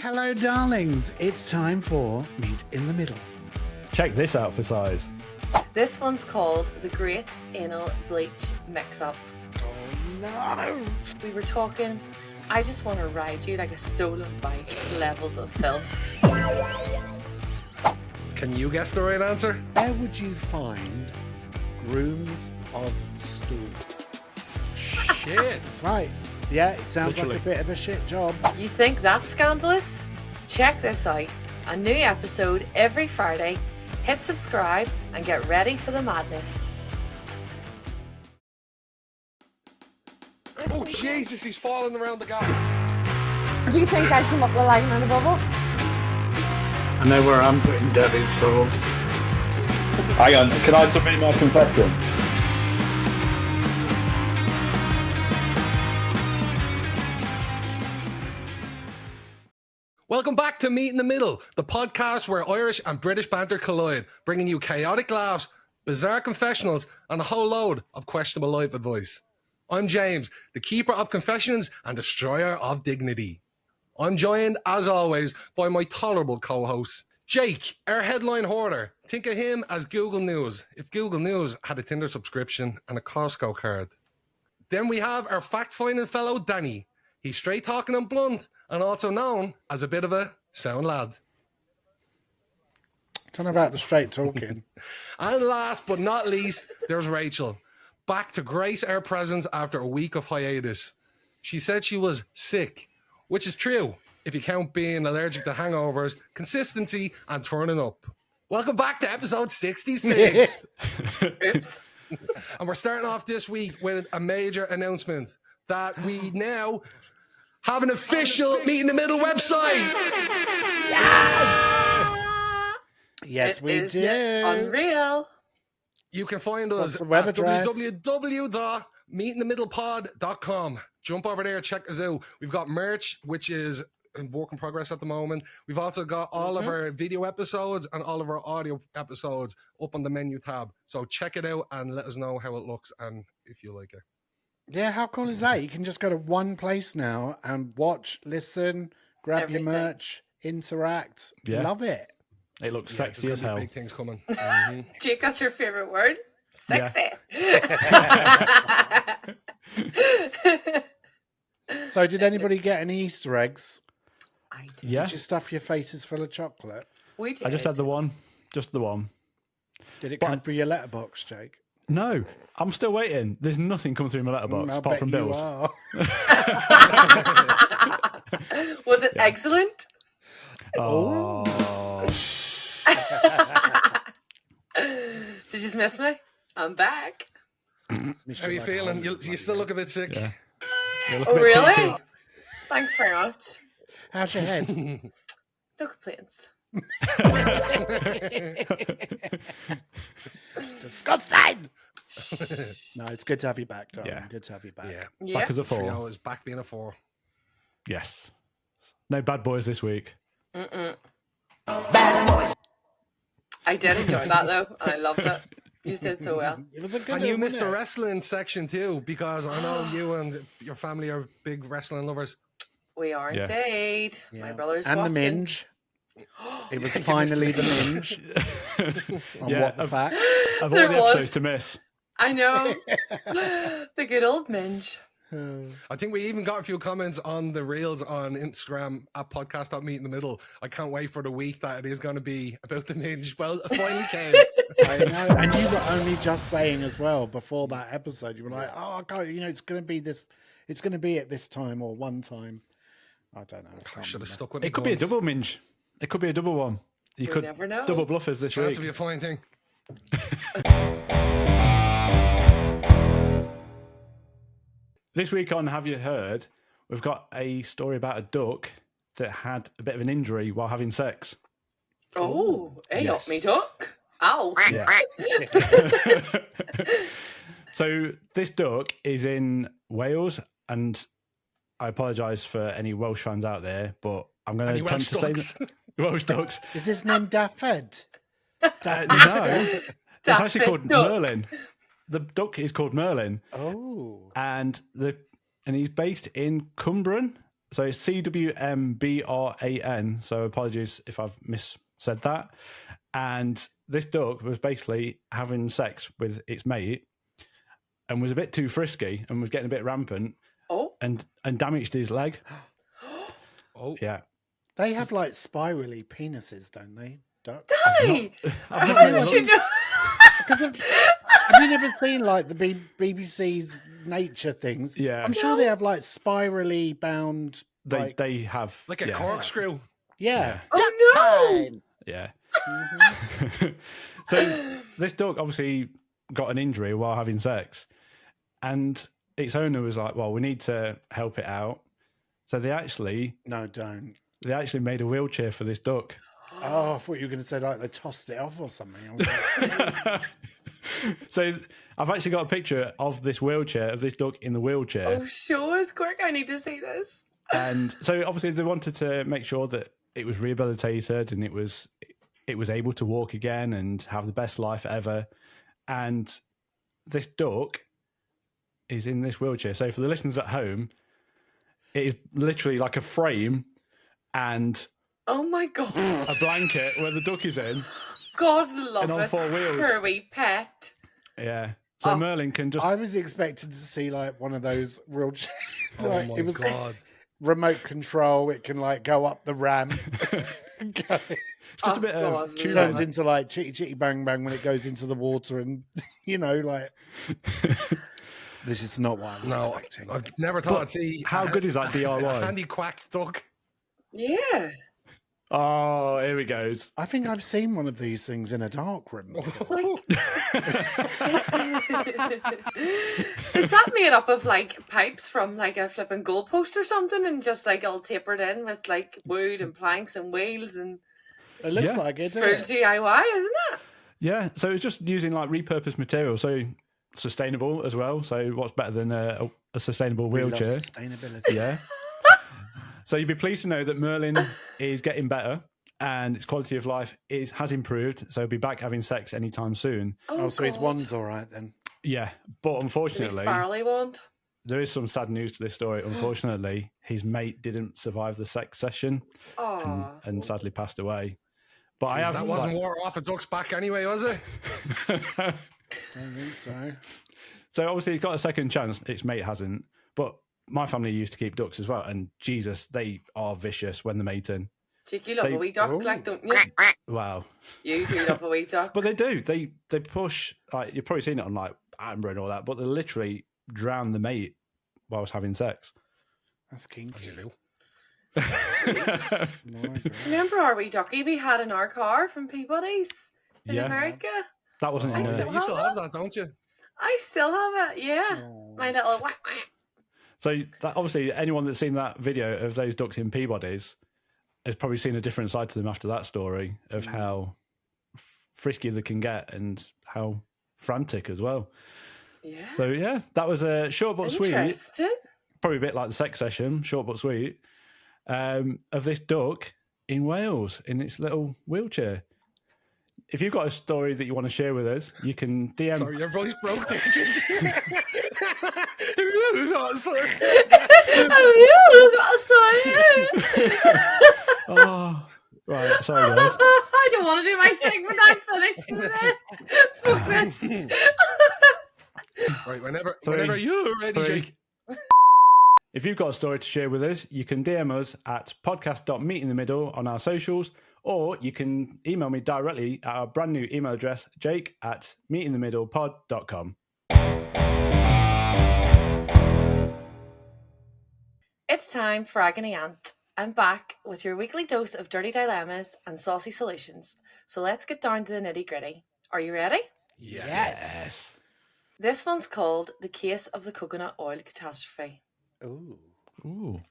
Hello, darlings. It's time for Meet in the Middle. Check this out for size. This one's called the Great Anal Bleach Mix-Up. Oh, no. We were talking, I just want to ride you like a stolen bike, levels of filth. Can you guess the right answer? Where would you find Grooms of Stool? Shit. Right. Yeah, it sounds Literally. like a bit of a shit job. You think that's scandalous? Check this out. A new episode every Friday. Hit subscribe and get ready for the madness. Oh, Jesus, he's falling around the gap. Do you think I'd come up the line in a bubble? I know where I'm putting Debbie's sauce. Hang on, can I submit my confession? Welcome back to Meet in the Middle, the podcast where Irish and British banter collide, bringing you chaotic laughs, bizarre confessionals, and a whole load of questionable life advice. I'm James, the keeper of confessions and destroyer of dignity. I'm joined, as always, by my tolerable co-host, Jake, our headline hoarder. Think of him as Google News, if Google News had a Tinder subscription and a Costco card. Then we have our fact-finding fellow, Danny. He's straight talking and blunt, and also known as a bit of a sound lad. Don't know about the straight talking. And last but not least, there's Rachel. Back to grace our presence after a week of hiatus. She said she was sick, which is true if you count being allergic to hangovers, consistency, and turning up. Welcome back to episode 66. Oops. And we're starting off this week with a major announcement that we now have an official Meet in the Middle website. Yes, we It do. is unreal. You can find What's us the web at address? www.meetinthemiddlepod.com. Jump over there, check us out. We've got merch, which is in work in progress at the moment. We've also got all of our video episodes and all of our audio episodes up on the menu tab. So check it out and let us know how it looks and if you like it. Yeah, how cool is that? You can just go to one place now and watch, listen, grab Everything. your merch, interact. Yeah. Love it. It looks Yeah, sexy there's as gonna be hell. Big things coming. Mhm. Jake, that's your favorite word? Sexy. So did anybody get any Easter eggs? I did. Yeah, Did you stuff your faces full of chocolate? We did. I just had the one. Just the one. Did it But- come through your letterbox, Jake? No, I'm still waiting. There's nothing come through my letterbox I apart bet from you bills. are. Was it excellent? Oh, Did you just miss me? I'm back. Missed How are you like a feeling? hundred, You still look a bit sick. yeah. You look Oh, a bit really? kinky. Thanks very much. How's your head? No complaints. Disgusting! No, it's good to have you back, darling. Yeah. Good to have you back. Yeah. Yeah. Back as a Trio four. is back being a 4. Yes. No bad boys this week. I did enjoy that though, and I loved it. You did so well. It was a good And you one, missed the wasn't it? wrestling section too, because I know you and your family are big wrestling lovers. We are Yeah. indeed. Yeah. My brother's and watching. the minge. It was finally the minge. On Yeah, what the of, fact? of all There the was. episodes to miss. I know. The good old minge. I think we even got a few comments on the reels on Instagram at podcast.meet in the middle. I can't wait for the week that it is going to be about the minge. Well, it finally came. I know. And you were only just saying as well before that episode, you were like, oh, I can't, it's going to be this, it's going to be at this time or one time. I don't know. I I can't should have remember. stuck with It could be a double minge. It could be a double one. You You could never know. double bluffers this Chance week. to be a fine thing. This week on Have You Heard, we've got a story about a duck that had a bit of an injury while having sex. Oh, hey Yes. up me duck. Ow. Yeah. So this duck is in Wales, and I apologise for any Welsh fans out there, but I'm going Any to Welsh attempt to ducks? say Welsh ducks. Is his name Daffed? No, it's actually called duck. Merlin. The duck is called Merlin, Oh. and he's based in Cumbrian, So it's CWMBRAN. So apologies if I've missaid that. And this duck was basically having sex with its mate and was a bit too frisky and was getting a bit rampant and damaged his leg. Oh, Yeah. They have like spirally penises, don't they? Ducks? Daddy! I've How not did you know? Have you never seen like the BBC's nature things? Yeah. I'm sure they have like spirally bound. They have. like a yeah. corkscrew. Yeah. Oh no! Yeah. So this dog obviously got an injury while having sex, and its owner was like, "Well, we need to help it out." So they actually Don't. made a wheelchair for this duck. Oh, I thought you were going to say like they tossed it off or something. I was like, So I've actually got a picture of this wheelchair, of this duck in the wheelchair. Oh, show us quick! I need to see this. And so obviously they wanted to make sure that it was rehabilitated and it was able to walk again and have the best life ever. And this duck is in this wheelchair. So for the listeners at home, it is literally like a frame and Oh my god! a blanket where the duck is in. God love And on it. 4 wheels. Poor wee pet. Yeah. So Merlin can just... I was expecting to see like one of those wheelchairs. Oh like, my it was God. remote control. It can like go up the ramp. It's just a bit God, of It tuna. turns into like chitty chitty bang bang when it goes into the water, and like this is not what I was No, expecting. I've never thought I'd see. How good is that a DIY? handy quacked duck. Yeah. Oh, here he goes. I think I've seen one of these things in a dark room. before. Is that made up of like pipes from like a flipping goalpost or something, and just like all tapered in with like wood and planks and wheels and It looks Yeah. like it. full Doesn't it? DIY, isn't it? Yeah, so it's just using like repurposed material, so sustainable as well. So what's better than a sustainable We love wheelchair? sustainability. Yeah. So you'd be pleased to know that Merlin is getting better and its quality of life has improved. So he'll be back having sex anytime soon. Oh, so his God. one's all right then. Yeah, but Maybe unfortunately, Sparley won't. there is some sad news to this story. Unfortunately, his mate didn't survive the sex session Oh. and sadly passed away. But I have That wasn't water off a duck's back anyway, was it? Don't think so. So obviously he's got a second chance. Its mate hasn't. But my family used to keep ducks as well, and Jesus, they are vicious when they're mating. Jake, you love They- a wee duck, Oh. like, don't you? Wow. You do love a wee duck. But they do. They push. Like you've probably seen it on like Attenborough and all that. But they literally drown the mate whilst having sex. That's kinky. As you do. My God. Do you remember our wee ducky we had in our car from Peabody's in Yeah. America? That wasn't I in still the... You still have that, don't you? I still have it, yeah. Oh. My little whack whack. So that, obviously, anyone that's seen that video of those ducks in Peabody's has probably seen a different side to them after that story of how frisky they can get and how frantic as well. Yeah. So yeah, that was a short but sweet. Interesting. Probably a bit like the sex session, short but sweet, of this duck in Wales in its little wheelchair. If you've got a story that you want to share with us, you can DM. Sorry, your voice broke there, Jake. Sorry. Oh, you got a sign. Oh, right. Sorry, guys. I don't want to do my segment. I'm finished with it. Fuck this. Right, whenever Three, you're ready, three. Jake. If you've got a story to share with us, you can DM us at podcast.meetinthemiddle on our socials, or you can email me directly at our brand new email address, jake@meetinthemiddlepod.com. It's time for Agony Aunt. I'm back with your weekly dose of dirty dilemmas and saucy solutions. So let's get down to the nitty gritty. Are you ready? Yes. This one's called The Case of the Coconut Oil Catastrophe. Ooh. Ooh.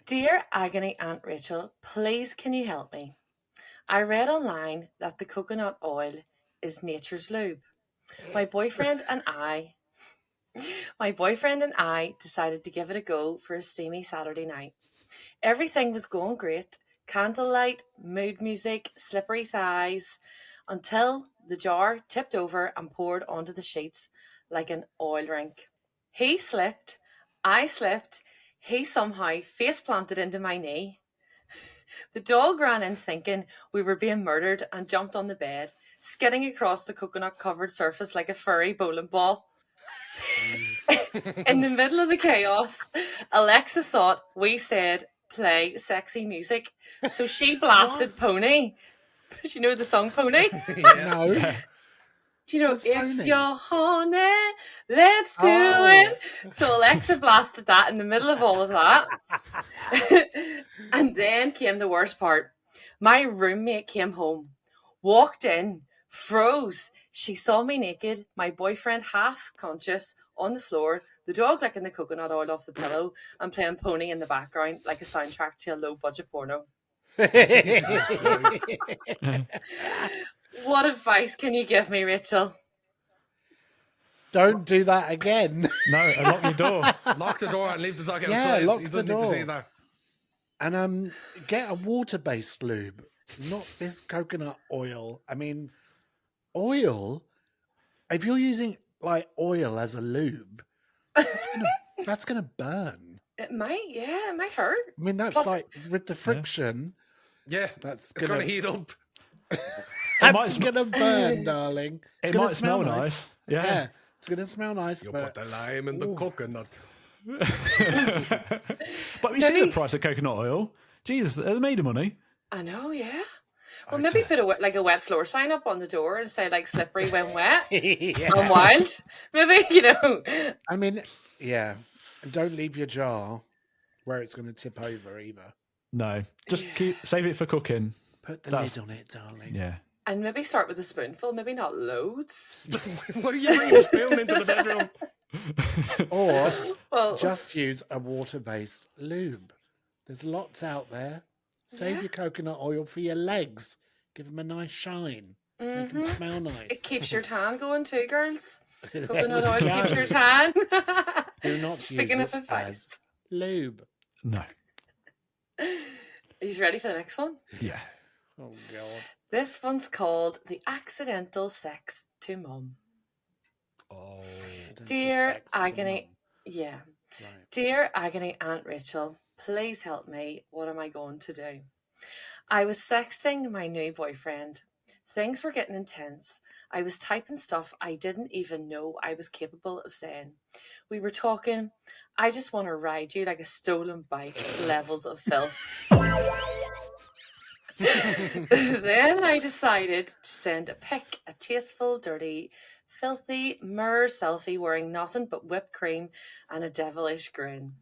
Dear Agony Aunt Rachel, please can you help me? I read online that the coconut oil is nature's lube. My boyfriend and I decided to give it a go for a steamy Saturday night. Everything was going great. Candlelight, mood music, slippery thighs, until the jar tipped over and poured onto the sheets like an oil rink. He slipped, I slipped, he somehow face planted into my knee. The dog ran in thinking we were being murdered and jumped on the bed, skidding across the coconut covered surface like a furry bowling ball. In the middle of the chaos, Alexa thought we said play sexy music, so she blasted Pony. You know the song Pony? No. Do you know, What's if Pony? you're horny, let's do Oh. it. So Alexa blasted that in the middle of all of that. And then came the worst part. My roommate came home, walked in, froze. She saw me naked, my boyfriend half conscious on the floor, the dog licking the coconut oil off the pillow, and playing Pony in the background like a soundtrack to a low budget porno. What advice can you give me, Rachel? Don't do that again. No, and lock your door. Lock the door and leave the dog Yeah, outside. lock He the doesn't need to see door. that. And get a water-based lube, not this coconut oil. I mean, oil. If you're using like oil as a lube, that's gonna burn. It might hurt. I mean, that's Plus- like with the friction. Yeah, That's it's going to heat up. That's gonna burn, darling. It's It gonna might smell nice. Yeah. it's gonna smell nice, You but put the lime in the coconut. But we see the price of coconut oil. Jesus, they're made of money. I know, yeah. Well, maybe put a wet floor sign up on the door and say like slippery when wet and wild. Maybe, I mean, yeah. And don't leave your jar where it's going to tip over either. No, just save it for cooking. Put the That's- lid on it, darling. Yeah. And maybe start with a spoonful, maybe not loads. Why are you bringing a spoon into the bedroom? Or Well, just use a water-based lube. There's lots out there. Save Yeah. your coconut oil for your legs. Give them a nice shine. Make them smell nice. it keeps your tan going too, girls. Coconut oil keeps your tan. Do not Speaking use of it advice. as lube. No. Are you ready for the next one? Yeah. Oh, God. This one's called The Accidental Sex to Mum. Oh, Accidental Dear sex to Agony. mum. Yeah. Right. Dear Agony Aunt Rachel, please help me. What am I going to do? I was sexting my new boyfriend. Things were getting intense. I was typing stuff I didn't even know I was capable of saying. We were talking, I just want to ride you like a stolen bike, levels of filth. Then I decided to send a pic, a tasteful, dirty, filthy mirror selfie wearing nothing but whipped cream and a devilish grin.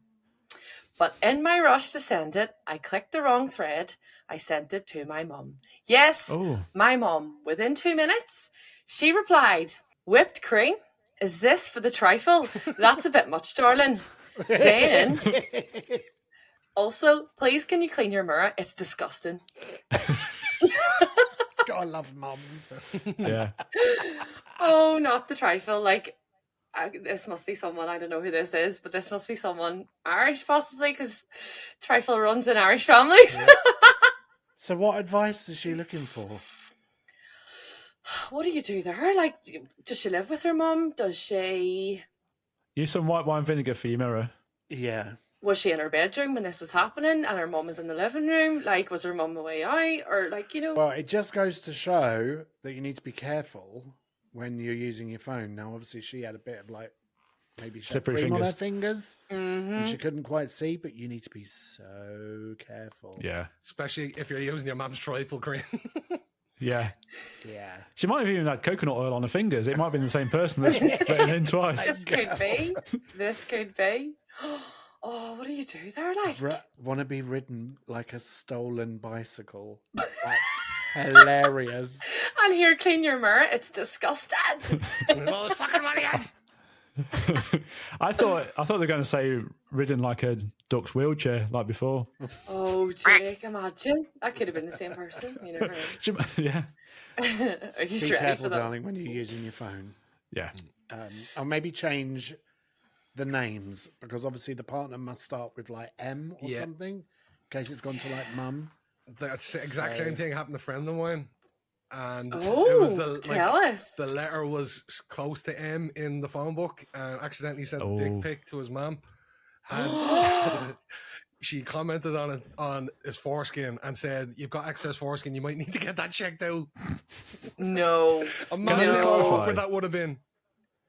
But in my rush to send it, I clicked the wrong thread. I sent it to my mum. Yes, Oh. my mum. Within 2 minutes, she replied, "Whipped cream? Is this for the trifle? That's a bit much, darling." Then, also, please can you clean your mirror? It's disgusting. God, I love mums. Yeah. Oh, not the trifle. Like, this must be someone, I don't know who this is, but this must be someone Irish, possibly, because trifle runs in Irish families. So what advice is she looking for? What do you do there? Like, does she live with her mum? Does she... Use some white wine vinegar for your mirror. Yeah. Was she in her bedroom when this was happening and her mum was in the living room? Like, was her mum away out? Or, like, Well, it just goes to show that you need to be careful when you're using your phone. Now, obviously, she had a bit of like maybe she had Slippery cream on her fingers. fingers, and she couldn't quite see. But you need to be so careful. Yeah. especially if you're using your mum's trifle cream. Yeah. Yeah. She might have even had coconut oil on her fingers. It might have been the same person that's written in twice. this could be. This could be. Oh, what do you do there? Like, Want to be ridden like a stolen bicycle? That's hilarious. and here, clean your mirror. It's disgusting. Well, it's fucking money, yes. I thought they were going to say ridden like a duck's wheelchair, like before. Oh, Jake, imagine. That could have been the same person. You never know. Yeah. Are you Be ready careful, for that? darling, when you're using your phone. Yeah. Or maybe change the names, because obviously the partner must start with like M or Yeah. something, in case it's gone to like mum. That's the exact same thing happened to a friend of mine. And Oh, it was the tell us. the letter was close to M in the phone book and accidentally sent a dick Oh. pic to his mum. And she commented on it on his foreskin and said, "You've got excess foreskin. You might need to get that checked out." No. Imagine how No. awkward that would have been.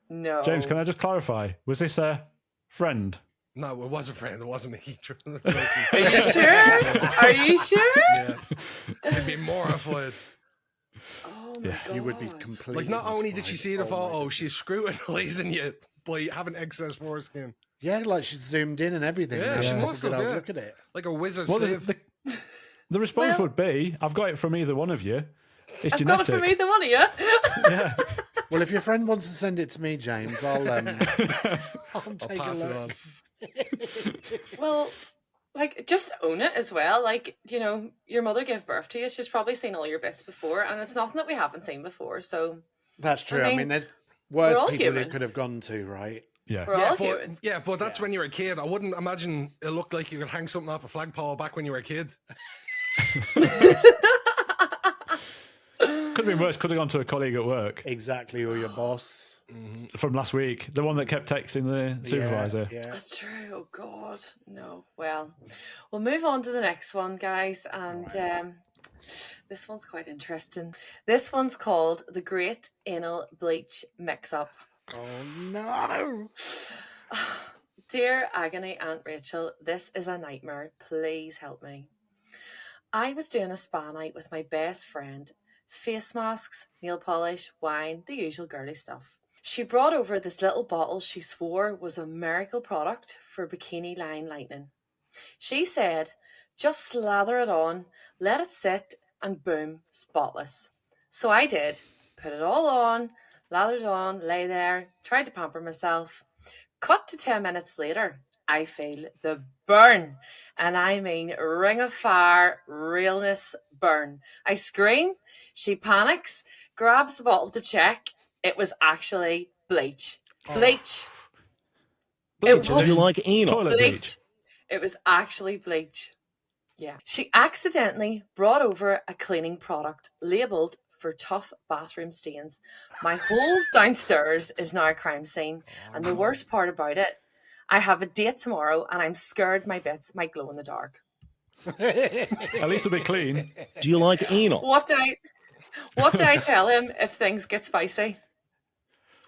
No. James, can I just clarify? Was this a friend? No, it was a friend. It wasn't me. Are you sure? Are you sure? Yeah, I'd be mortified. Oh my Yeah. god. You would be completely. Like, not only did she see the mortified. Oh my photo, she's scrutinizing you by having excess foreskin. Yeah, like she zoomed in and everything. Yeah, and she had a must good have, old yeah. Look at it. Like a wizard Well, slave. the response Well- would be, I've got it from either one of you. It's I've genetic. got it from either one of you. Yeah. Well, if your friend wants to send it to me, James, I'll I'll take pass a it look. on. Well, like, just own it as well. Like, you know, your mother gave birth to you. She's probably seen all your bits before, and it's nothing that we haven't seen before. So That's true. I I mean, mean, there's worse all people human. it could have gone to, right? Yeah. we're all human. But that's Yeah. when you were a kid. I wouldn't imagine it looked like you could hang something off a flagpole back when you were a kid. Could have been worse. Could have gone to a colleague at work Exactly, or your boss. from last week. The one that kept texting the supervisor. Yeah. That's true. Oh God, no. Well, we'll move on to the next one, guys, and this one's quite interesting. This one's called the Great Anal Bleach Mix-Up. Oh no! Dear Agony Aunt Rachel, this is a nightmare. Please help me. I was doing a spa night with my best friend. Face masks, nail polish, wine, the usual girly stuff. She brought over this little bottle she swore was a miracle product for bikini line lightening. She said, just slather it on, let it sit, and boom, spotless. So I did. Put it all on, lathered it on, lay there, tried to pamper myself. Cut to 10 minutes later, I feel the burn. And I mean ring of fire, realness burn. I scream, she panics, grabs the bottle to check. It was actually bleach. Bleach. Bleach, was- as Do in you like anal? toilet bleach. It was actually bleach. Yeah. She accidentally brought over a cleaning product labelled for tough bathroom stains. My whole downstairs is now a crime scene. And the worst part about it, I have a date tomorrow and I'm scared my bits might glow in the dark. At least it'll be clean. Do you like anal? What do I tell him if things get spicy?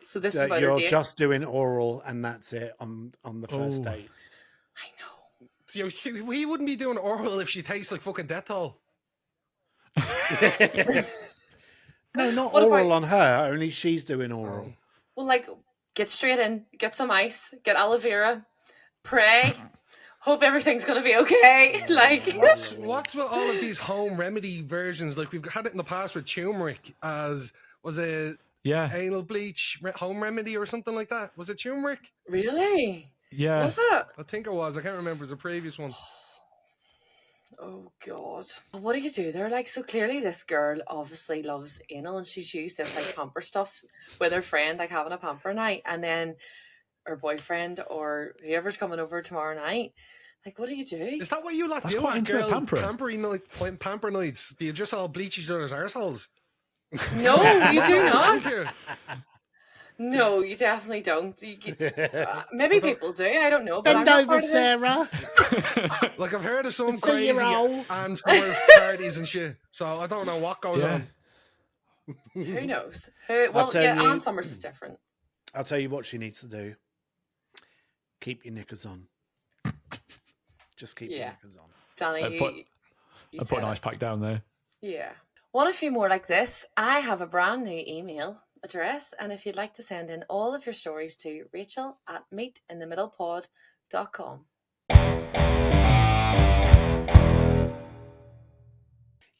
So this is about her You're date. just doing oral, and that's it on the first Oh. date. I know. He wouldn't be doing oral if she tastes like fucking Dettol. No, not What oral about- on her. Only she's doing oral. Well, like, get straight in, get some ice, get aloe vera, pray, hope everything's gonna be okay. Like, What's with all of these home remedy versions? Like, we've had it in the past with turmeric as, was it Yeah. anal bleach home remedy or something like that? Was it turmeric? really? Yeah. Was it? I think it was. I can't remember. It was a previous one. Oh God. What do you do there? Like, so clearly this girl obviously loves anal and she's used this like pamper stuff with her friend, like having a pamper night, and then her boyfriend or whoever's coming over tomorrow night. Like, what do you do? Is that what you lot That's do quite at intimate girl pampering. pamper nights? Do you just all bleach each other's arseholes? No, you do Right not. here. No, you definitely don't. Maybe people do. I don't know. But I'm Bend not over, part of it. Sarah. Like, I've heard of some See crazy you all. and swerve parties and shit. So I don't know what goes Yeah. on. Who knows? Well, tell yeah, you- Ann Summers is different. I'll tell you what she needs to do. Keep your knickers on. Just keep your Yeah. knickers on. Danny, put- you I said put an it. ice pack down there. Yeah. Want a few more like this? I have a brand new email address, and if you'd like to send in all of your stories to rachel@meetinthemiddlepod.com.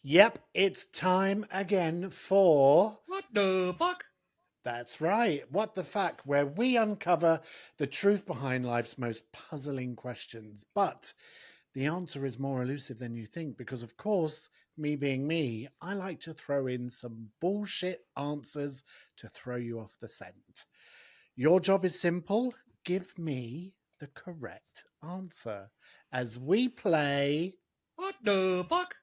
Yep, it's time again for... What the fuck? That's right. What the fuck? Where we uncover the truth behind life's most puzzling questions. But the answer is more elusive than you think because, of course, me being me, I like to throw in some bullshit answers to throw you off the scent. Your job is simple. Give me the correct answer. As we play, What the fuck?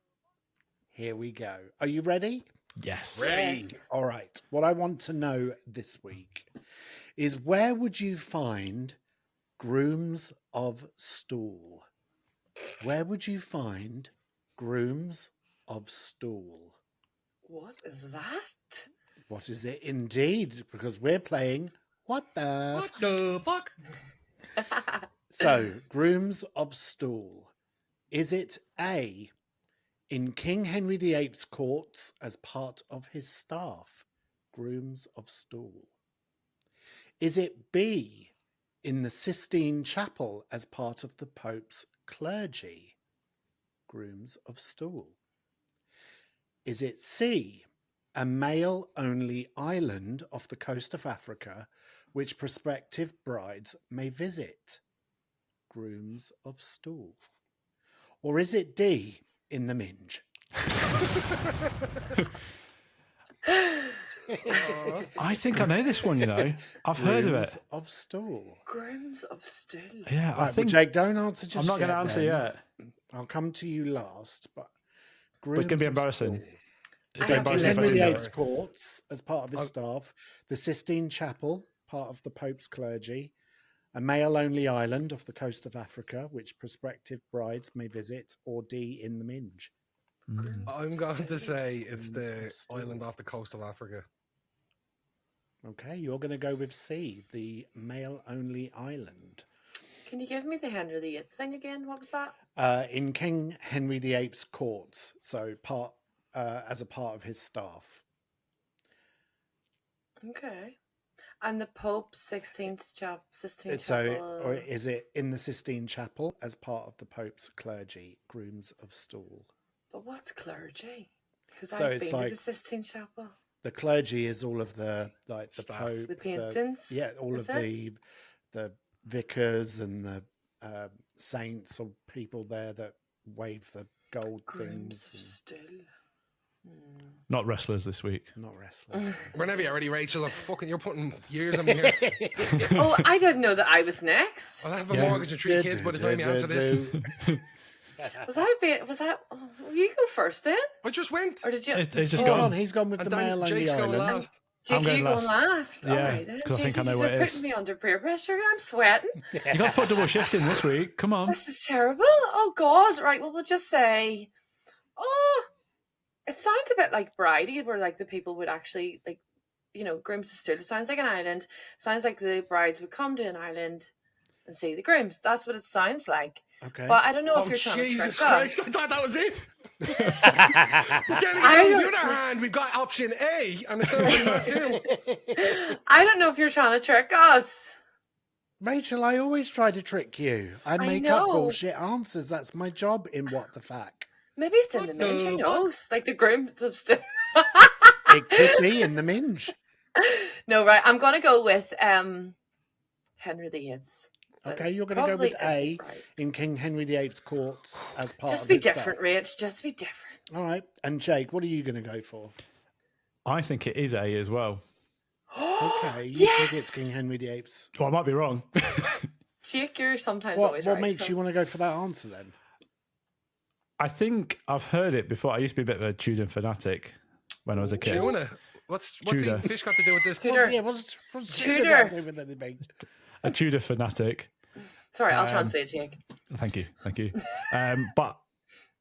here we go. Are you ready? Yes. Yes. All right. What I want to know this week is where would you find Grooms of Stool. Where would you find Grooms of Stool? What is that? What is it indeed? Because we're playing What the What the fuck? So, Grooms of Stool. Is it A, in King Henry VIII's courts as part of his staff? Grooms of Stool. Is it B, in the Sistine Chapel as part of the Pope's clergy? Grooms of Stool. Is it C, a male-only island off the coast of Africa which prospective brides may visit? Grooms of Stool. Or is it D, in the Minge? I think I know this one, you know. I've heard of Grooms it. of Stool. Grooms of Stool. Yeah, Right, I well, think Jake, don't answer just I'm not going to yet, answer then. yet. I'll come to you last, but But it's going to be Grooms of embarrassing. Stool. It's I So, have King Embarrassing Henry for you. VIII's courts as part of his staff, the Sistine Chapel, part of the Pope's clergy, a male-only island off the coast of Africa, which prospective brides may visit, or D, in the Minge. I'm going to say it's Grooms the of Stool. island off the coast of Africa. Okay, you're going to go with C, the male-only island. Can you give me the Henry VIII thing again? What was that? In King Henry VIII's courts, so as a part of his staff. Okay. And the Pope's Sistine Chapel. Or is it in the Sistine Chapel as part of the Pope's clergy? Grooms of Stool. But what's clergy? Because So I've it's been to like- the Sistine Chapel. The clergy is all of the the Staff. Pope, The paintings, all is of it? the vicars and the saints or people there that wave the gold Grooms of things. Stool. Not wrestlers this week. Not wrestlers. Whenever you're ready, Rachel, you're putting years on me here. Oh, I didn't know that I was next. I'll have a Yeah. mortggage and 3 kids by the time you answer this. Was that? Oh, you go first then, I just went. or did you? It's just He's gone. gone. He's gone with And the then male-only Jake's going island. last. Jake, I'm going you going last? Yeah, All right then. 'cause I think I Jesus, know where you're it is. putting me under peer pressure. I'm sweating. You got to put double shift in this week. Come on. This is terrible. Oh God! Right. Well, we'll just say, oh, it sounds a bit like bridey, where like the people would actually like, Grooms of Stool. It sounds like an island. Sounds like the brides would come to an island and see the grooms. That's what it sounds like. Okay. But I don't know if Oh, you're trying Jesus to trick Christ. us. I thought that was it. But then I again, on the don't- other hand, we've got option A, and it sounds like that too. I don't know if you're trying to trick us. Rachel, I always try to trick you. I make up know. bullshit answers. That's my job in What the Fuck. Maybe it's in the What Minge. Who the fuck? knows? Like the Grooms of Stool. It could be in the Minge. No, right. I'm gonna go with Henry VIII. Okay, you're going to go with A Right. in King Henry VIII's courts as part Just of be his different, staff. Rich. Just be different. All right. And Jake, what are you going to go for? I think it is A as well. Okay, you think it's Yes! King Henry VIII's. Well, I might be wrong. Jake, you're sometimes What always right. makes so- you want to go for that answer then? I think I've heard it before. I used to be a bit of a Tudor fanatic when I was a kid. Tuna. What's Tudor. the fish got to do with this? Tudor. Yeah, what's Tudor. got with anything? A Tudor fanatic. Sorry, I'll translate, Jake. Thank you. But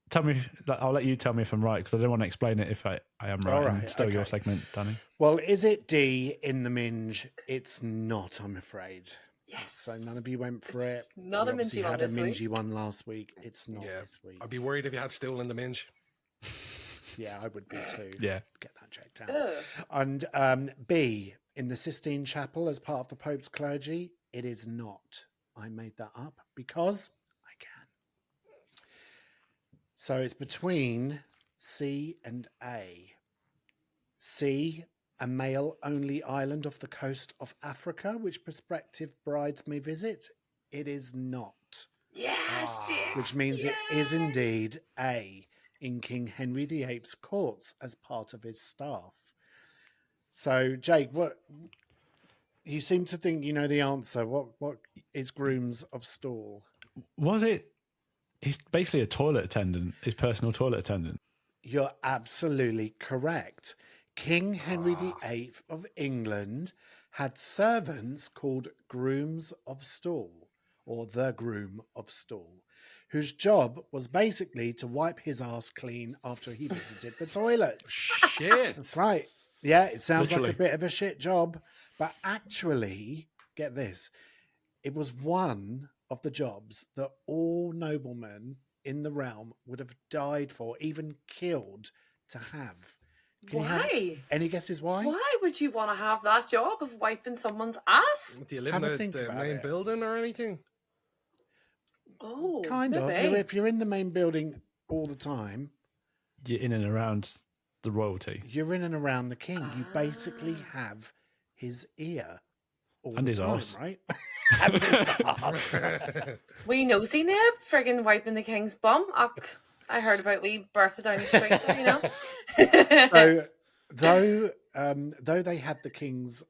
tell me, I'll let you tell me if I'm right, because I don't want to explain it if I am right. All And right, still your okay. segment, Danny. Well, is it D in the Minge? It's not, I'm afraid. Yes. So none of you went for It's it. not We a obviously mingy one had a this week. mingy one last week. It's not Yeah. this week. I'd be worried if you had stool in the minge. Yeah, I would be too. Yeah. Get that checked out. Ugh. And B, in the Sistine Chapel as part of the Pope's clergy, it is not. I made that up because I can. So it's between C and A. C, a male-only island off the coast of Africa, which prospective brides may visit. It is not, Yes, Jake. which means it is Yay. indeed A, in King Henry VIII's courts as part of his staff. So, Jake, what you seem to think you know the answer. What is Grooms of Stool? Was it? He's basically a toilet attendant, his personal toilet attendant. You're absolutely correct. King Henry VIII of England had servants called Grooms of Stool, or the Groom of Stool, whose job was basically to wipe his ass clean after he visited the toilet. Shit. That's right. Yeah, it sounds Literally. like a bit of a shit job, but actually, get this, it was one of the jobs that all noblemen in the realm would have died for, even killed to have. Can you have Why? any guesses why? Why would you want to have that job of wiping someone's ass? Do you live Have a in think the about main it. building or anything? Oh, Kind of. maybe. If you're in the main building all the time, You're in and around the royalty you're in and around the king. You basically have his ear all And the his time, arse. right? And his arse. Wee nosy nib, friggin' wiping the king's bum. Och, I heard about wee Bertha down the street there, you know. So, though they had the king's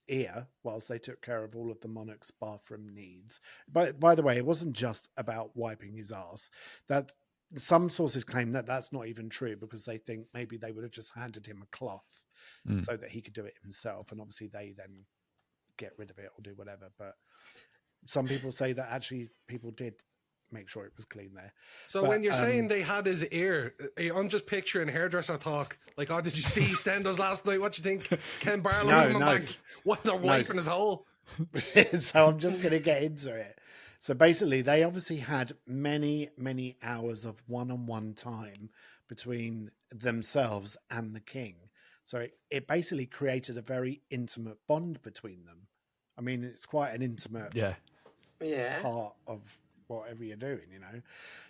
ear whilst they took care of all of the monarch's bathroom needs, but by the way, it wasn't just about wiping his arse. That some sources claim that that's not even true, because they think maybe they would have just handed him a cloth so that he could do it himself, and obviously they then get rid of it or do whatever. But some people say that actually people did make sure it was clean there. So But, when you're saying they had his ear, I'm just picturing hairdresser talk. Like, oh, did you see EastEnders last night? What you think? Ken Barlow No, coming no. back? What, they're wiping his hole? So I'm just going to get into it. So basically, they obviously had many, many hours of one-on-one time between themselves and the king. So it basically created a very intimate bond between them. I mean, it's quite an intimate yeah Yeah. part of whatever you're doing, you know.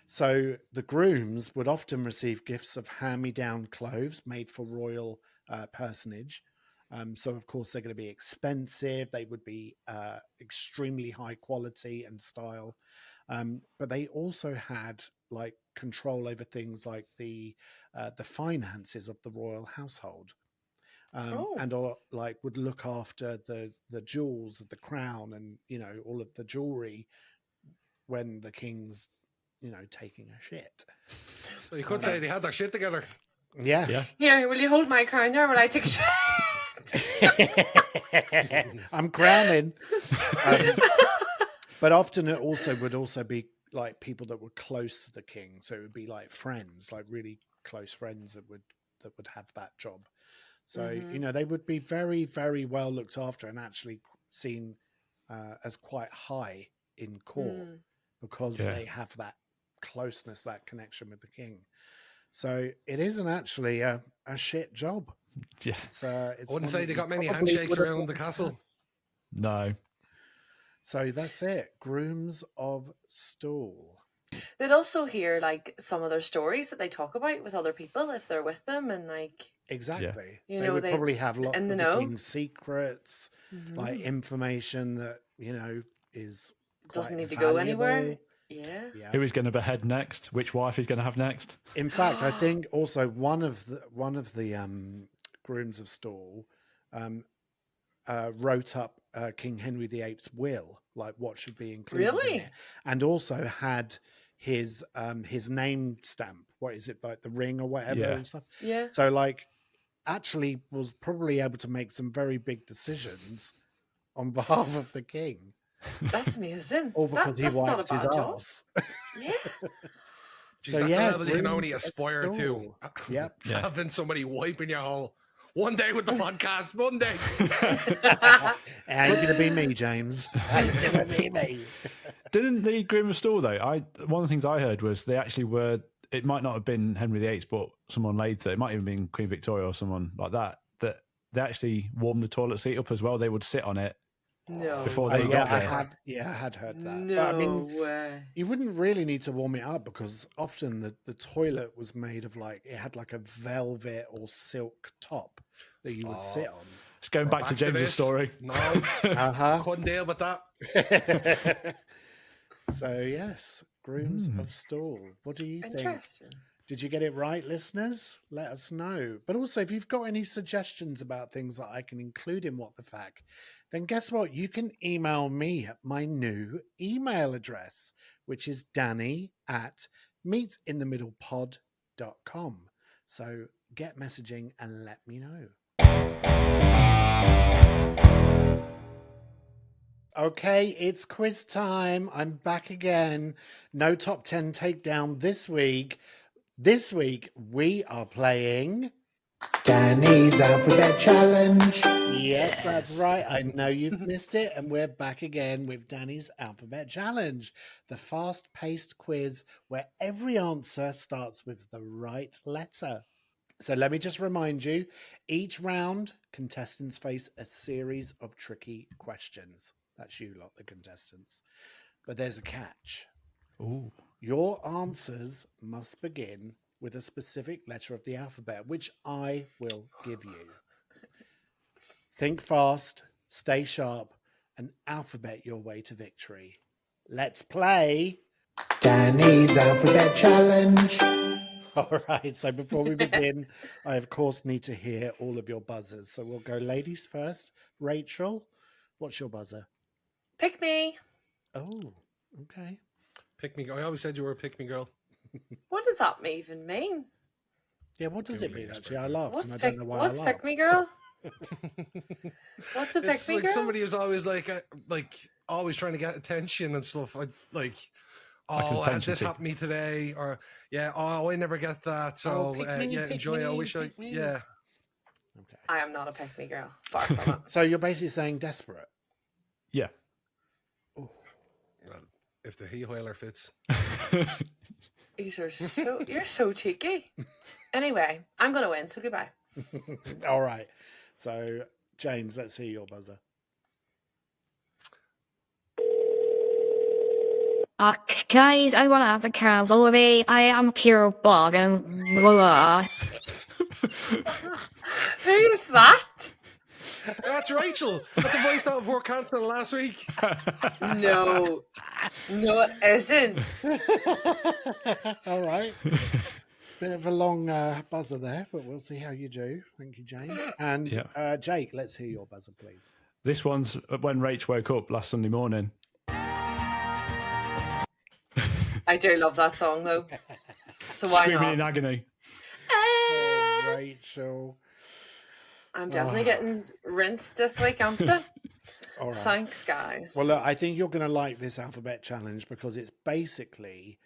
So the grooms would often receive gifts of hand-me-down clothes made for royal personage. So of course they're going to be expensive. They would be extremely high quality and style, but they also had like control over things like the finances of the royal household. And or like would look after the jewels of the crown and, you know, all of the jewelry when the king's, you know, taking a shit. So you could say they had their shit together. Yeah. Here, will you hold my crown there while I take a shit? I'm crowning. But often it would also be like people that were close to the king. So it would be like friends, like really close friends that would have that job. So, you know, they would be very, very well looked after and actually seen as quite high in court because they have that closeness, that connection with the king. So it isn't actually a shit job. yeah It's I wouldn't one say that they you got many probably handshakes would have around the wanted to castle. have. no So that's it. Grooms of Stool. They'd also hear like some of their stories that they talk about with other people if they're with them, and like Exactly. You They know, would they- probably have lots in of the the know. king's secrets, like information that, you know, is doesn't quite need to go valuable. anywhere. Yeah. Yeah. who is going to behead next, which wife he's going to have next. In fact, I think also one of the grooms of Stool wrote up King Henry VIII's will, like what should be included in Really? it, and also had his name stamp. What is it, like the ring or whatever Yeah. and stuff? Yeah. So like actually was probably able to make some very big decisions on behalf of the king, That's amazing. all because he that's not a wiped his bad job. arse. Yeah. Jeez, So, that's yeah, a level you can Grooms only of aspire to. Stool. Yep. Yeah. Having somebody wiping your hole. One day with the podcast, one day. Ain't gonna be me, James. Ain't gonna be me. Didn't the Groom of Stool though? One of the things I heard was they actually were. It might not have been Henry VIII, but someone later. It might even been Queen Victoria or someone like that. That they actually warmed the toilet seat up as well. They would sit on it No. before Oh, they yeah, got there. I had heard that. No But I mean, way. you wouldn't really need to warm it up because often the toilet was made of like it had like a velvet or silk top that you would sit on. It's going back to James's this. story. No, Uh-huh. couldn't deal with that. So yes, Grooms of Stool. What do you think? Interesting. Did you get it right, listeners? Let us know. But also, if you've got any suggestions about things that I can include in What the Fact, then guess what? You can email me at my new email address, which is danny@meetinthemiddlepod.com. So get messaging and let me know. Okay, it's quiz time. I'm back again. No top 10 takedown this week. This week, we are playing Danny's Alphabet Challenge. Yes, that's right. I know you've missed it, and we're back again with Danny's Alphabet Challenge, the fast-paced quiz where every answer starts with the right letter. So let me just remind you, each round, contestants face a series of tricky questions. That's you lot, the contestants. But there's a catch. Ooh. Your answers must begin with a specific letter of the alphabet, which I will give you. Think fast, stay sharp, and alphabet your way to victory. Let's play Danny's Alphabet Challenge. All right, so before we begin, I of course need to hear all of your buzzers. So we'll go ladies first. Rachel, what's your buzzer? Pick me. Oh, okay. Pick me. I always said you were a pick me girl. What does that even mean? Yeah, what does Give it me mean a actually? I spectrum. laughed What's and I don't know why I laughed. pick me girl? What's a pick It's me like girl? somebody who's always like always trying to get attention and stuff. attention This seeker. happened to me today, or I never get that. So pick me, yeah, pick enjoy. I me, wish I pick me. yeah. Okay. I am not a pick me girl. Far from it. So you're basically saying desperate. Yeah. Oh, Well, if the he whaler fits. You're so cheeky. Anyway, I'm gonna win, so goodbye. all right. So James, let's hear your buzzer. Guys, I want to have a Carol's Olivia. I am Kira Bog and blah. Who is that? That's Rachel. That's the voice that were cancelled last week. No, it isn't. All right. Bit of a long buzzer there, but we'll see how you do. Thank you, James. And Yeah. Jake, let's hear your buzzer, please. This one's when Rach woke up last Sunday morning. I do love that song though. So why Screaming not? in agony. Oh, Rachel. I'm definitely getting rinsed this week, aren't I? All right. Thanks, guys. Well, look, I think you're going to like this alphabet challenge because it's basically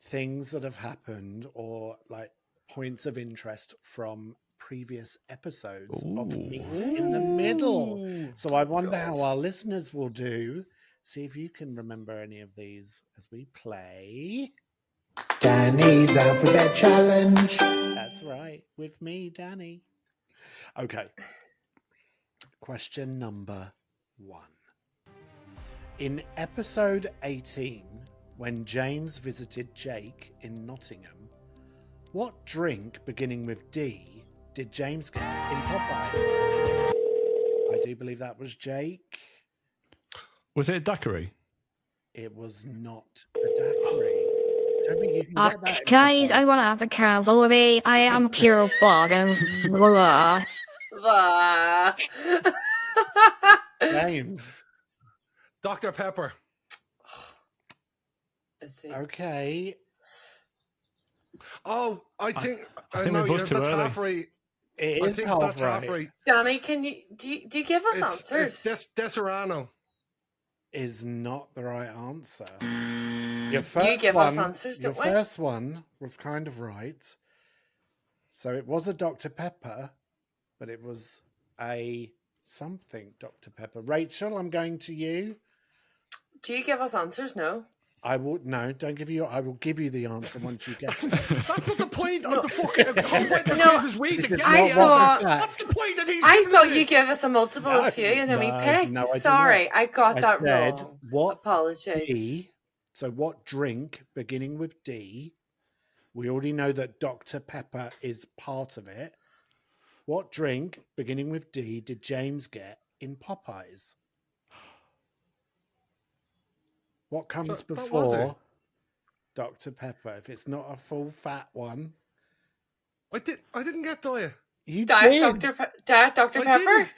things that have happened or like points of interest from previous episodes of Meet in the Middle. So I wonder how our listeners will do. See if you can remember any of these as we play. Danny's Alphabet Challenge. That's right, with me, Danny. Okay. Question number 1. In episode 18, when James visited Jake in Nottingham, what drink beginning with D did James get in Popeye? I do believe that was Jake. Was it a daiquiri? It was not a daiquiri. Don't think you can get that in Guys, Popeye. I want to have a Carol's Olivia. I am Kira Bog and blah. Blah. James. Dr. Pepper. Is he? Okay. Oh, I think we no, buzzed too that's early. half right. It I is think half that's right. half right. Danny, can you do you give us answers? It's Deserano. Is not the right answer. Your first you give one, us answers, your don't we? first one was kind of right. So it was a Dr. Pepper, but it was a something Dr. Pepper. Rachel, I'm going to you. Do you give us answers? No. I will no, don't give you. I will give you the answer once you get it. That's not the point of the fucking whole point of the No. quiz is we This to is get not I the what thought- was that. That's the point that he's I giving thought us you it. give us a multiple of few and then we No, pick. no, I did Sorry, not. I got I that said wrong. what Apologies. D. So what drink beginning with D? We already know that Dr. Pepper is part of it. What drink beginning with D did James get in Popeyes? What comes That was it. before Dr. Pepper? If it's not a full fat one, I didn't get Diet. you Diet did. Dr. I Pepper? didn't.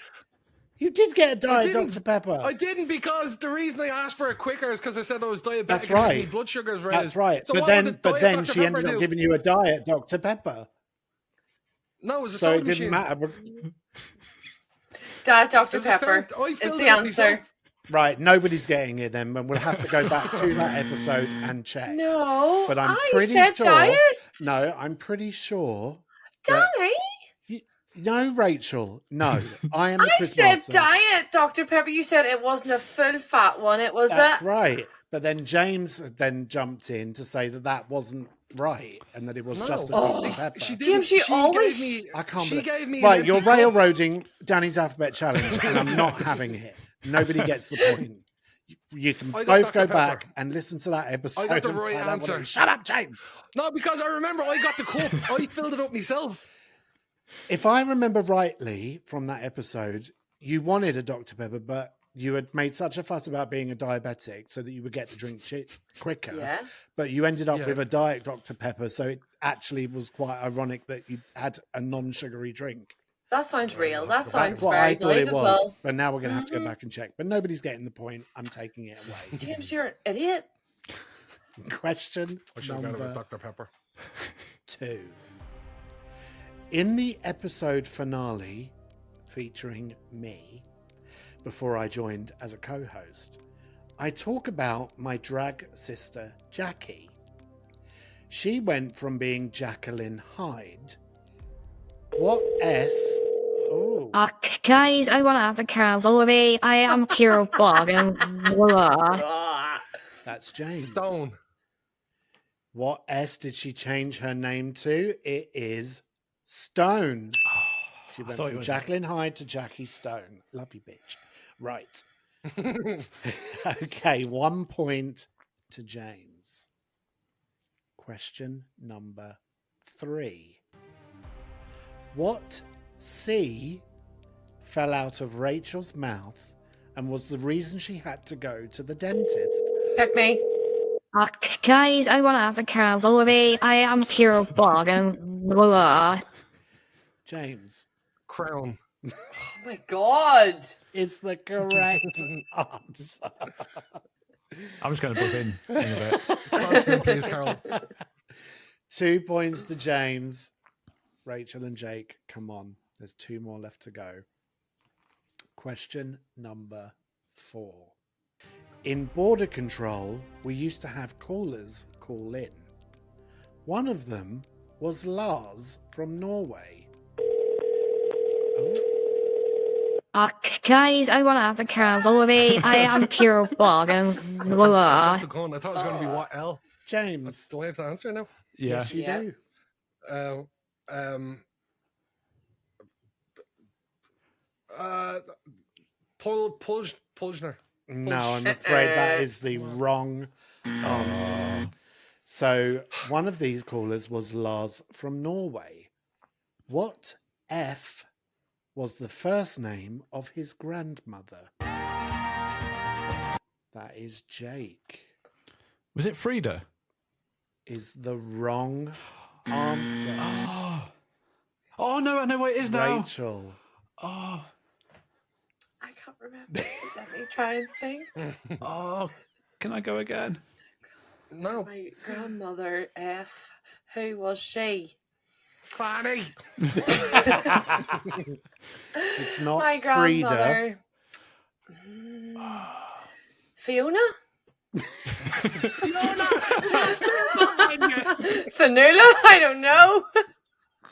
You did get a diet didn't. Dr. Pepper. I didn't because the reason I asked for it quicker is because I said I was diabetic. That's and my right. blood sugars raised. That's right. So but what then, would the but Diet then Dr. she ended Pepper up do? giving you a diet Dr. Pepper. No, it was a So soda it didn't machine. matter. Diet Dr. It was a Pepper fountain. I is filled the it up answer. myself. Right, nobody's getting it then, and we'll have to go back to that episode and check. No, But I'm I pretty said sure. diet. No, I'm pretty sure. that- Danny, No, Rachel. No, I am the I quiz said master. diet, Dr. Pepper. You said it wasn't a full fat one. It was That's a. right. But then James then jumped in to say that wasn't right and that it was just a Oh. Dr. Pepper. She James, didn't. you She always- gave me. I can't She believe- gave me. Right, an you're empty cup. railroading Danny's alphabet challenge, and I'm not having it. Nobody gets the point. You can I got both Dr. go Pepper. back and listen to that episode. I got the and right find out what it answer. is. Shut up, James. No, because I remember I got the cup. I filled it up myself. If I remember rightly from that episode, you wanted a Dr. Pepper, but you had made such a fuss about being a diabetic so that you would get the drink quicker. Yeah. But you ended up Yeah. with a diet Dr. Pepper, so it actually was quite ironic that you had a non-sugary drink. That sounds real. That That's sounds what very I thought it was. believable. But now we're going to have to go back and check. But nobody's getting the point. I'm taking it away. James, you're an idiot. Question I should have got it with number Dr. Pepper. 2. In the episode finale featuring me, before I joined as a co-host, I talk about my drag sister, Jackie. She went from being Jacqueline Hyde. What S? Oh, Guys, I want to have the Carol's all the way. I am Kira Bog and blah. that's James. Stone. What S did she change her name to? It is Stone. She went thought it from was- Jacqueline Hyde to Jackie Stone. Love you, bitch. Right. Okay, 1 point to James. Question number 3. What C fell out of Rachel's mouth and was the reason she had to go to the dentist? Pick me. Guys, I want to have the Carol's all the way. I am Kira Bog and blah. James Crown. Oh my god. is the correct answer. I'm just going to buzz in a bit. Crossing, please, Carol. 2 points to James. Rachel and Jake, come on. There's 2 more left to go. Question number 4. In Border Control, we used to have callers call in. One of them was Lars from Norway. Oh, Guys, I want to have the Carol's all the way. I am Kira Bog and I blah. jumped the gun. I thought it was going to be what L. James. Do I have to answer now? Yeah. Yes, you Yeah. do. Pulsner. No, I'm afraid that is the wrong answer. So one of these callers was Lars from Norway. What F was the first name of his grandmother? That is Jake. Was it Frida? Is the wrong answer. Oh no, I know what it is now. Rachel. Oh, I can't remember. Let me try and think. oh, can I go again? No. My grandmother, F. Who was she? Fanny. It's not My Frida. grandmother. Fiona? Fanula? I don't know.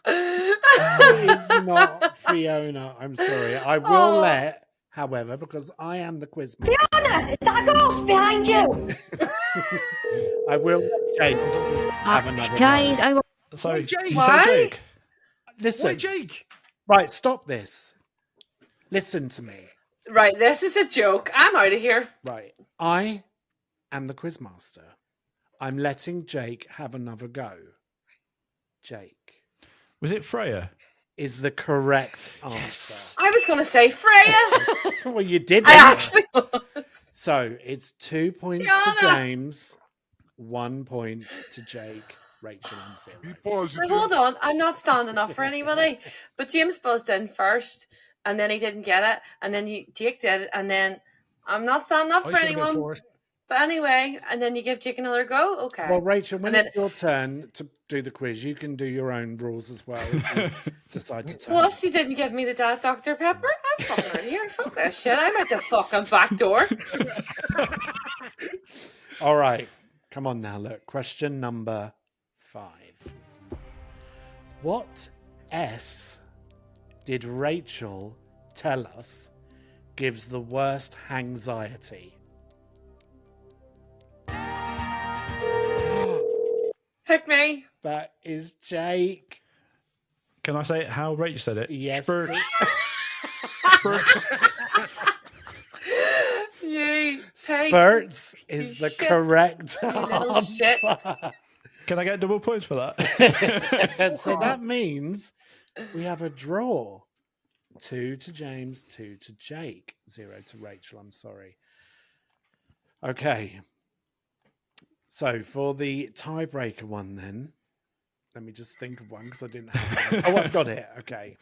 It's not Fiona. I'm sorry. I will Oh. let, however, because I am the quiz master. Fiona, is that a ghost behind you? I will let Jake have another Guys, go. I want. Sorry, Jake? you Why? say Jake? Listen, Why, Jake? right, stop this. Listen to me. Right, this is a joke. I'm out of here. Right. I am the quiz master. I'm letting Jake have another go. Jake Was it Freya? is the correct answer. I was going to say Freya. Well, you did. I actually was. So it's 2 points Fiona. to James, 1 point to Jake, Rachel, and Zero. Now, hold on. I'm not standing up for anybody. But James buzzed in first, and then he didn't get it. And then Jake did it. And then I'm not standing up I for should have been anyone. forced. But anyway, and then you give Jake another go? Okay. Well, Rachel, when And then- it's your turn to do the quiz, you can do your own rules as well if you decide to take. Plus, you didn't give me the Dr. Pepper. I'm fucking out of here. Fuck this shit. I'm at the fucking back door. All right. Come on now, look. Question number 5. What S did Rachel tell us gives the worst anxiety? Pick me. That is Jake. Can I say how Rachel said it? Yes. Spurts. please. You take. Spurts is you the shit, correct you little shit. answer. Can I get double points for that? So that means we have a draw. 2 to James, 2 to Jake, 0 to Rachel. I'm sorry. Okay. So for the tiebreaker one, then, let me just think of one because I didn't have one. Oh, I've got it. Okay.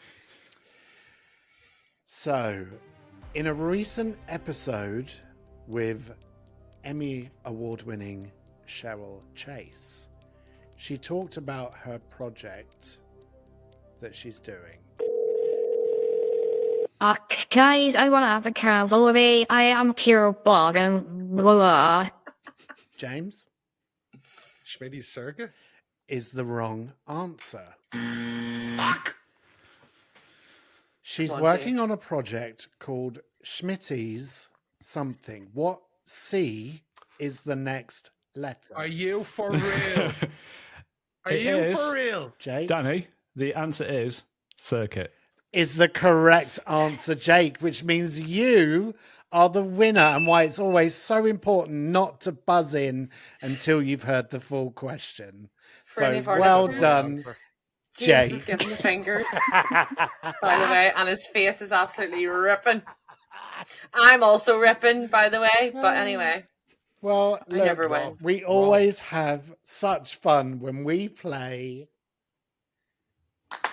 So, in a recent episode with Emmy award-winning Cheryl Chase, she talked about her project that she's doing. Guys, I want to have a Carol's all the way. I am Kira Bog and blah. James Schmitty's Circa? is the wrong answer. Fuck! She's Come on, working on a project called Schmitty's something. What C is the next letter? Are you for real? Are It you is. for real? Jake Danny, the answer is circuit. is the correct answer, Jake, which means you are the winner, and why it's always so important not to buzz in until you've heard the full question. For any So of our well listeners. done, James Jake. was giving the fingers, by the way, and his face is absolutely ripping. I'm also ripping, by the way, but anyway. Well, I look, never win. we always have such fun when we play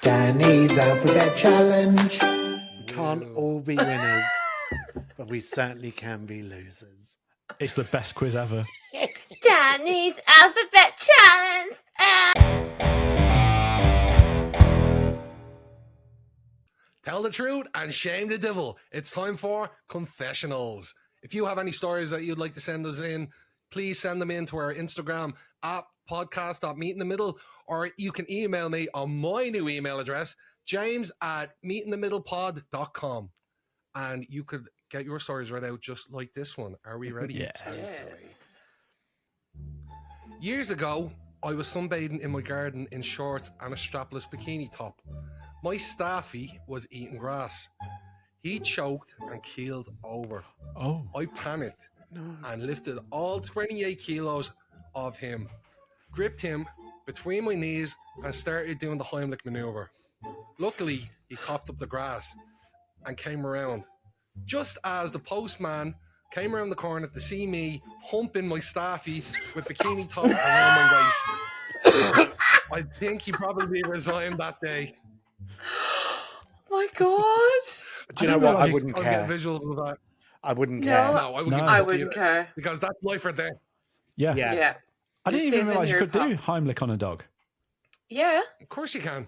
Danny's Alphabet Challenge. We can't all be winners, but we certainly can be losers. It's the best quiz ever. Danny's Alphabet Challenge! Tell the truth and shame the devil. It's time for confessionals. If you have any stories that you'd like to send us in, please send them in to our Instagram at podcast.meetinthemiddle, or you can email me on my new email address, james@meetinthemiddlepod.com. And you could get your stories read out just like this one. Are we ready? Yes. Years ago, I was sunbathing in my garden in shorts and a strapless bikini top. My staffy was eating grass. He choked and keeled over. Oh. I panicked No. and lifted all 28 kilos of him, gripped him between my knees and started doing the Heimlich maneuver. Luckily, he coughed up the grass and came around. Just as the postman came around the corner to see me humping my staffy with bikini top around my waist. I think he probably resigned that day. My God. Do you know what? I I'll wouldn't get care. visuals of that. I wouldn't No. care. No, I wouldn't. No. give a I fuck wouldn't either, care. because that's life or death. Yeah. Yeah. Yeah. I didn't even saving realise you your could do pup. Heimlich on a dog. Yeah. Of course you can.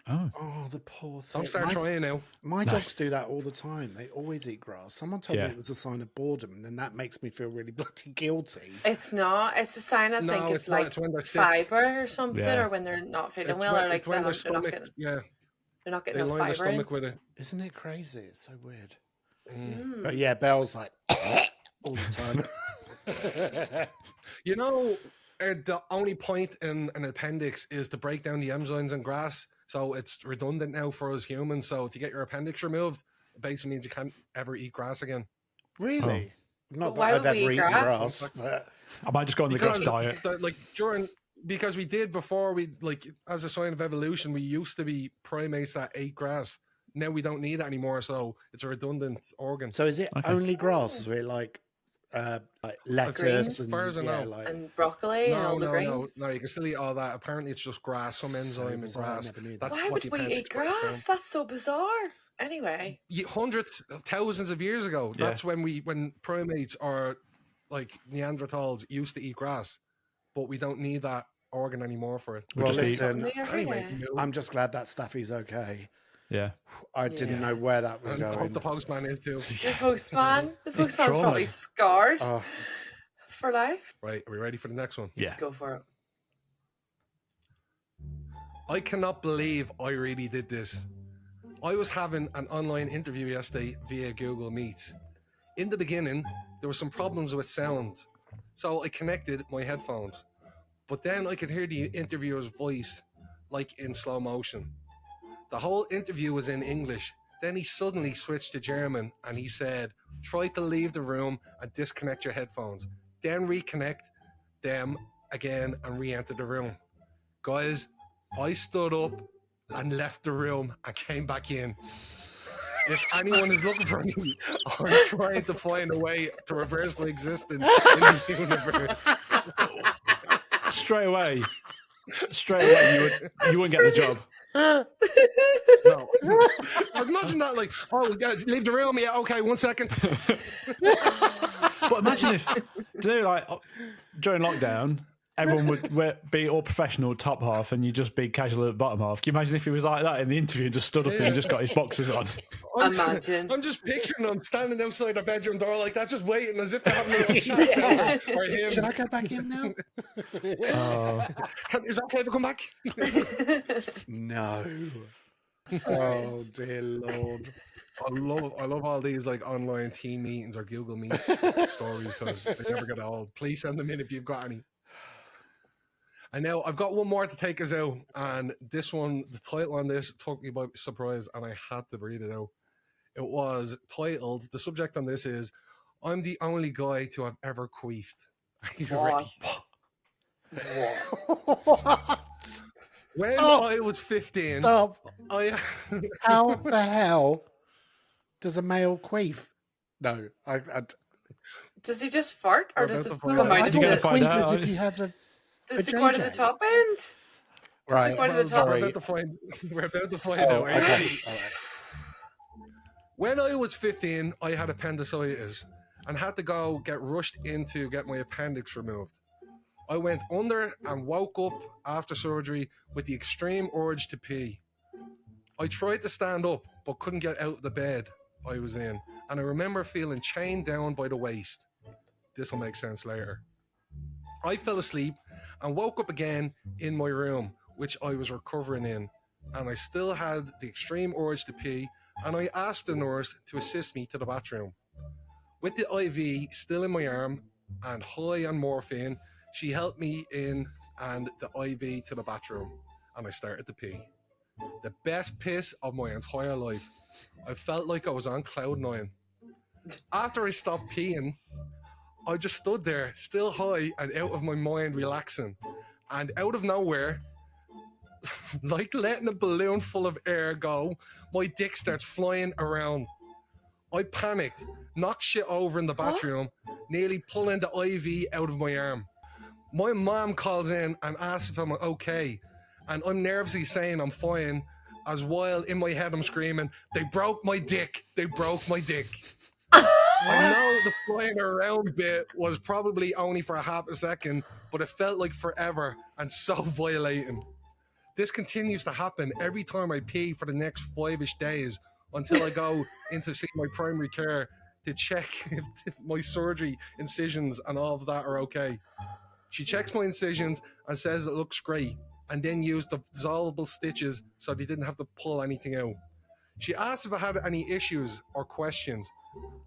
Oh. Oh, the poor thing. Don't start trying now. My No. dogs do that all the time. They always eat grass. Someone told Yeah. me it was a sign of boredom, and then that makes me feel really bloody guilty. It's not. It's a sign, I No, think, it's of not. like It's when they're sick. fiber or something, Yeah. or when they're not feeling It's well, when, or like it's when they're their not stomach, getting, yeah, they're not they getting enough line their fiber in. stomach with it. Isn't it crazy? It's so weird. Mm. But yeah, Belle's like all the time. You know, the only point in an appendix is to break down the enzymes in grass. So it's redundant now for us humans. So if you get your appendix removed, it basically means you can't ever eat grass again. Really? Not But why that I've would we ever eat eaten grass? grass, but I might just go on the grass diet. Because we did before, we like as a sign of evolution, we used to be primates that ate grass. Now we don't need it anymore, so it's a redundant organ. so is it Okay. only grass? Is it like lettuce Greens? and As far as I know. like And broccoli and all the no, greens. you can still eat all that. Apparently, it's just grass, some So enzyme in bizarre, I grass. never knew that. That's Why what would the we appendix eat breaks down. grass? That's so bizarre. Anyway. Hundreds of thousands of years ago. Yeah. That's when primates or like Neanderthals used to eat grass, but we don't need that organ anymore for it. Well, just eat- listen, Anyway, I'm just glad that Staffy's okay. Yeah. I didn't know where that was and hope going. the postman is too. The postman's probably traumatized. scarred Oh, for life. Right, are we ready for the next one? Yeah. Go for it. I cannot believe I really did this. I was having an online interview yesterday via Google Meet. In the beginning, there were some problems with sound, so I connected my headphones. But then I could hear the interviewer's voice, like in slow motion. The whole interview was in English. Then he suddenly switched to German and he said, try to leave the room and disconnect your headphones. Then reconnect them again and re-enter the room. Guys, I stood up and left the room and came back in. If anyone is looking for me, I'm trying to find a way to reverse my existence in the universe. Straight away, you wouldn't get the job. No. Imagine that, like, oh, guys, leave the room. Yeah, okay, 1 second. But imagine if, during lockdown, everyone would be all professional top half and you just be casual at bottom half. Can you imagine if he was like that in the interview and just stood up and just got his boxes on? Imagine. I'm just picturing them standing outside their bedroom door like that, just waiting as if they're having a little chat. Or him. should I go back in now? Is that okay to come back? No. Oh dear Lord. I love all these like online team meetings or Google Meets stories because they never get old. Please send them in if you've got any. And now I've got one more to take us out, and this one, the title on this took me by surprise, and I had to read it out. It was titled, the subject on this is, I'm the only guy to have ever queefed. Are you ready? What? When Stop. I was 15, Stop. I How the hell does a male queef? No, I Does he just fart, or We're does it about to find come out. out of You're gonna the? find queef out. is if you had a Does a it go out of the JJ. top end? Does Right, it go out of the well, top? we're sorry. about to find Oh, out. Are you okay. ready? All right. When I was 15, I had appendicitis and had to go get rushed in to get my appendix removed. I went under and woke up after surgery with the extreme urge to pee. I tried to stand up but couldn't get out of the bed I was in, and I remember feeling chained down by the waist. This will make sense later. I fell asleep and woke up again in my room, which I was recovering in, and I still had the extreme urge to pee, and I asked the nurse to assist me to the bathroom. With the IV still in my arm and high on morphine, she helped me in and the IV to the bathroom, and I started to pee. The best piss of my entire life. I felt like I was on cloud nine. After I stopped peeing, I just stood there, still high and out of my mind, relaxing. And out of nowhere, like letting a balloon full of air go, my dick starts flying around. I panicked, knocked shit over in the bathroom, nearly pulling the IV out of my arm. My mom calls in and asks if I'm okay, and I'm nervously saying I'm fine, as while in my head I'm screaming, they broke my dick, they broke my dick. I know the flying around bit was probably only for a half a second, but it felt like forever and so violating. This continues to happen every time I pee for the next 5-ish days until I go in to see my primary care to check if my surgery, incisions and all of that are okay. She checks my incisions and says it looks great, and then used the dissolvable stitches so they didn't have to pull anything out. She asked if I had any issues or questions.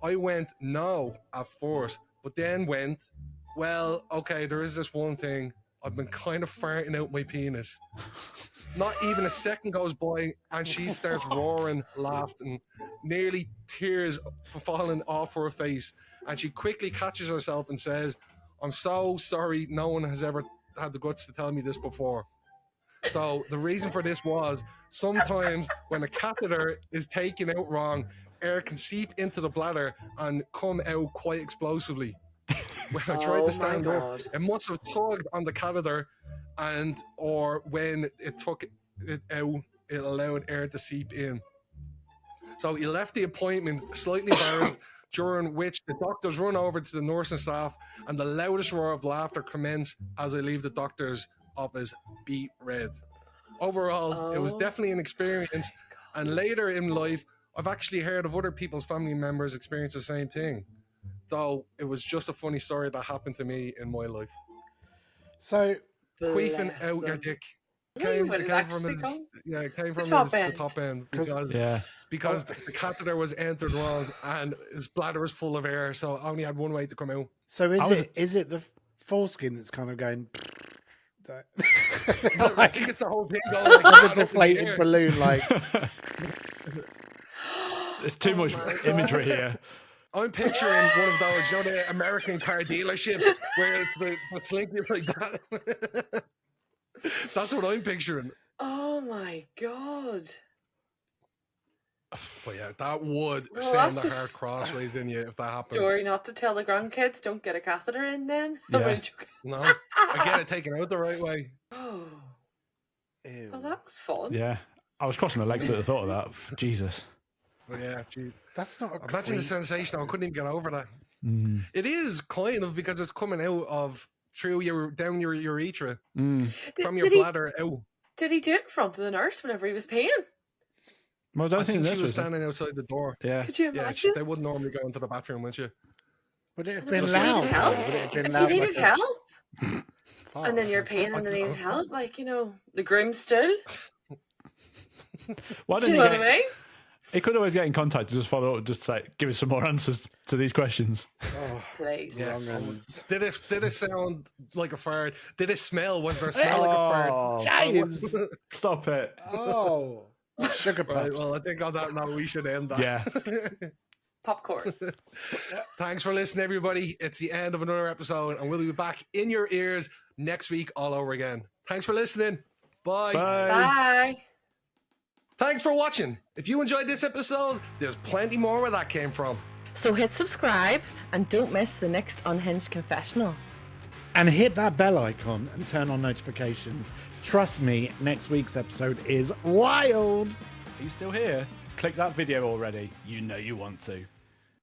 I went no at first, but then went, well, okay, there is this one thing. I've been kind of farting out my penis. Not even a second goes by and she starts roaring, laughing, nearly tears falling off her face. And she quickly catches herself and says, I'm so sorry, no one has ever had the guts to tell me this before. So the reason for this was sometimes when a catheter is taken out wrong, air can seep into the bladder and come out quite explosively. When I tried to stand up, it must have tugged on the catheter, or when it took it out, it allowed air to seep in. So he left the appointment slightly embarrassed, during which the doctors run over to the nursing staff and the loudest roar of laughter commence as I leave the doctor's office beet red. Overall, it was definitely an experience, and later in life, I've actually heard of other people's family members experience the same thing, though it was just a funny story that happened to me in my life. So, Queefing out your dick. It came from the top end because the catheter was entered wrong and his bladder was full of air, so I only had one way to come out. So is it the foreskin that's kind of going? I think it's the whole thing going like a deflated balloon, like. There's too much imagery here. I'm picturing one of those, the American car dealerships where the slinky like that. That's what I'm picturing. Oh my god. But yeah, that would send the heart crossways in you if that happened. Story not to tell the grandkids, don't get a catheter in then. Yeah. No, I get it taken out the right way. Oh. Ew. Well, that was fun. Yeah. I was crossing my legs at the thought of that. Jesus. But yeah, gee. That's not a imagine the sensation. I couldn't even get over that. Mm. It is kind of because it's coming out of down your urethra from your bladder out. Did he do it in front of the nurse whenever he was peeing? Well, I don't I think this she was standing outside the door. Yeah. Could you imagine? They wouldn't normally go into the bathroom, would you? Would it have If been you loud? needed help, Would it have been if loud? you needed like help, and then you're peeing and then you need help, like, the Grooms of Stool. Why Do don't you know what I mean? He could always get in contact to just follow up, just say, give us some more answers to these questions. Oh, Please. wrong ones. Did it sound like a fart? Did it smell? Was there a smell like a fart? James! Stop it. Oh, sugar Right, puffs. well, I think on that note we should end that. Yeah. Popcorn. Thanks for listening, everybody. It's the end of another episode, and we'll be back in your ears next week all over again. Thanks for listening. Bye. Bye. Thanks for watching. If you enjoyed this episode, there's plenty more where that came from. So hit subscribe and don't miss the next Unhinged Confessional. And hit that bell icon and turn on notifications. Trust me, next week's episode is wild. Are you still here? Click that video already. You know you want to.